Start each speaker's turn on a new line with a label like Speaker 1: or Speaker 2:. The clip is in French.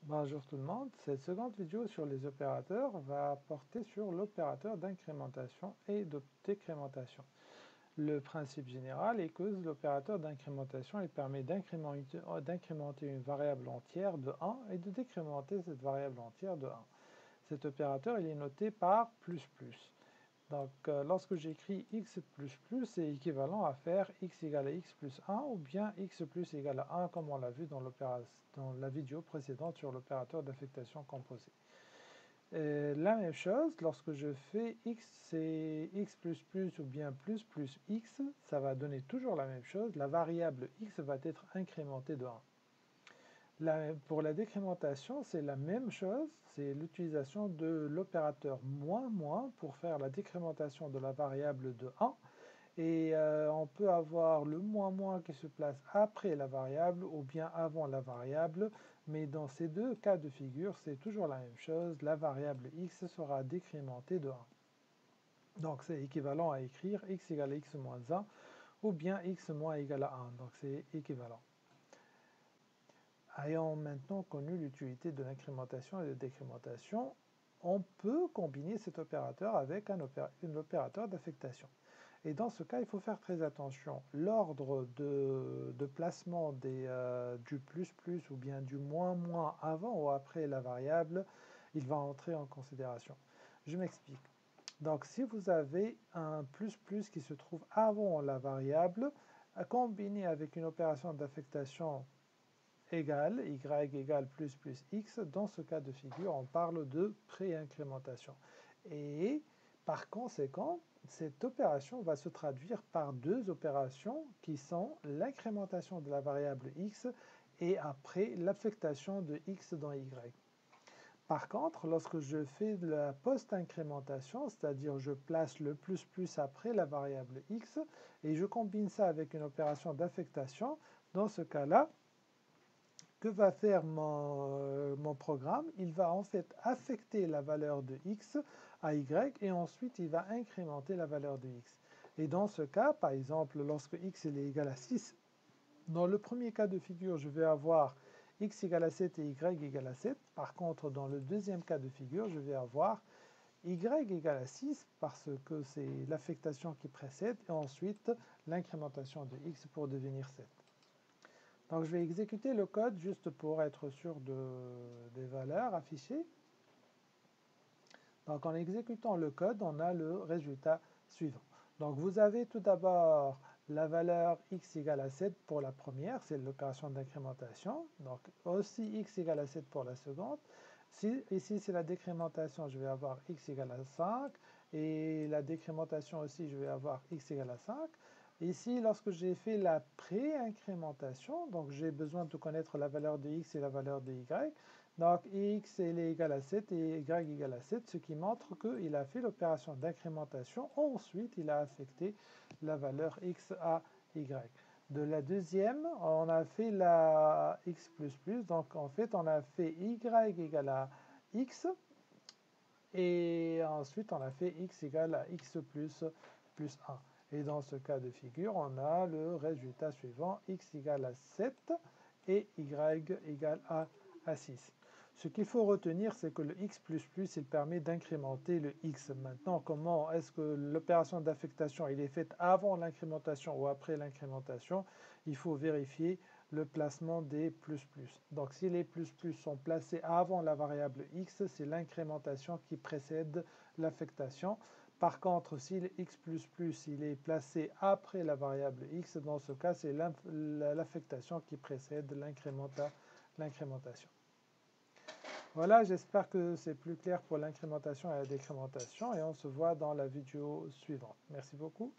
Speaker 1: Bonjour tout le monde, cette seconde vidéo sur les opérateurs va porter sur l'opérateur d'incrémentation et de décrémentation. Le principe général est que l'opérateur d'incrémentation permet d'incrémenter une variable entière de 1 et de décrémenter cette variable entière de 1. Cet opérateur il est noté par plus. Donc, lorsque j'écris x++, c'est équivalent à faire x égale à x plus 1 ou bien x plus égale à 1 comme on l'a vu dans la vidéo précédente sur l'opérateur d'affectation composée. La même chose, lorsque je fais x c'est x++ ou bien plus x, ça va donner toujours la même chose, la variable x va être incrémentée de 1. Pour la décrémentation, c'est la même chose, c'est l'utilisation de l'opérateur moins pour faire la décrémentation de la variable de 1, et on peut avoir le moins qui se place après la variable ou bien avant la variable, mais dans ces deux cas de figure, c'est toujours la même chose, la variable x sera décrémentée de 1. Donc c'est équivalent à écrire x égale à x moins 1 ou bien x moins égale à 1, donc c'est équivalent. Ayant maintenant connu l'utilité de l'incrémentation et de décrémentation, on peut combiner cet opérateur avec un opérateur d'affectation. Et dans ce cas, il faut faire très attention. L'ordre de placement du plus ou bien du moins avant ou après la variable, il va entrer en considération. Je m'explique. Donc si vous avez un plus qui se trouve avant la variable, combiné avec une opération d'affectation égale, y égale plus x, dans ce cas de figure, on parle de pré-incrémentation. Et par conséquent, cette opération va se traduire par deux opérations qui sont l'incrémentation de la variable x et après l'affectation de x dans y. Par contre, lorsque je fais de la post-incrémentation, c'est-à-dire je place le plus après la variable x et je combine ça avec une opération d'affectation, dans ce cas-là, que va faire mon programme? Il va en fait affecter la valeur de x à y et ensuite il va incrémenter la valeur de x. Et dans ce cas, par exemple, lorsque x est égal à 6, dans le premier cas de figure, je vais avoir x égale à 7 et y égale à 7. Par contre, dans le deuxième cas de figure, je vais avoir y égale à 6 parce que c'est l'affectation qui précède et ensuite l'incrémentation de x pour devenir 7. Donc je vais exécuter le code juste pour être sûr des valeurs affichées. Donc en exécutant le code, on a le résultat suivant. Donc vous avez tout d'abord la valeur x égale à 7 pour la première, c'est l'opération d'incrémentation. Donc aussi x égale à 7 pour la seconde. Ici c'est la décrémentation, je vais avoir x égale à 5. Et la décrémentation aussi, je vais avoir x égale à 5. Ici, lorsque j'ai fait la pré-incrémentation, donc j'ai besoin de connaître la valeur de x et la valeur de y. Donc x est égal à 7 et y égale à 7, ce qui montre qu'il a fait l'opération d'incrémentation. Ensuite, il a affecté la valeur x à y. De la deuxième, on a fait la x++, donc en fait, on a fait y égale à x, et ensuite, on a fait x égale à x plus 1. Et dans ce cas de figure, on a le résultat suivant, x égale à 7 et y égale à 6. Ce qu'il faut retenir, c'est que le x++, il permet d'incrémenter le x. Maintenant, comment est-ce que l'opération d'affectation est faite avant l'incrémentation ou après l'incrémentation? Il faut vérifier le placement des plus. Donc si les plus sont placés avant la variable x, c'est l'incrémentation qui précède l'affectation. Par contre, si le x++ il est placé après la variable x, dans ce cas, c'est l'affectation qui précède l'incrémentation. Voilà, j'espère que c'est plus clair pour l'incrémentation et la décrémentation et on se voit dans la vidéo suivante. Merci beaucoup.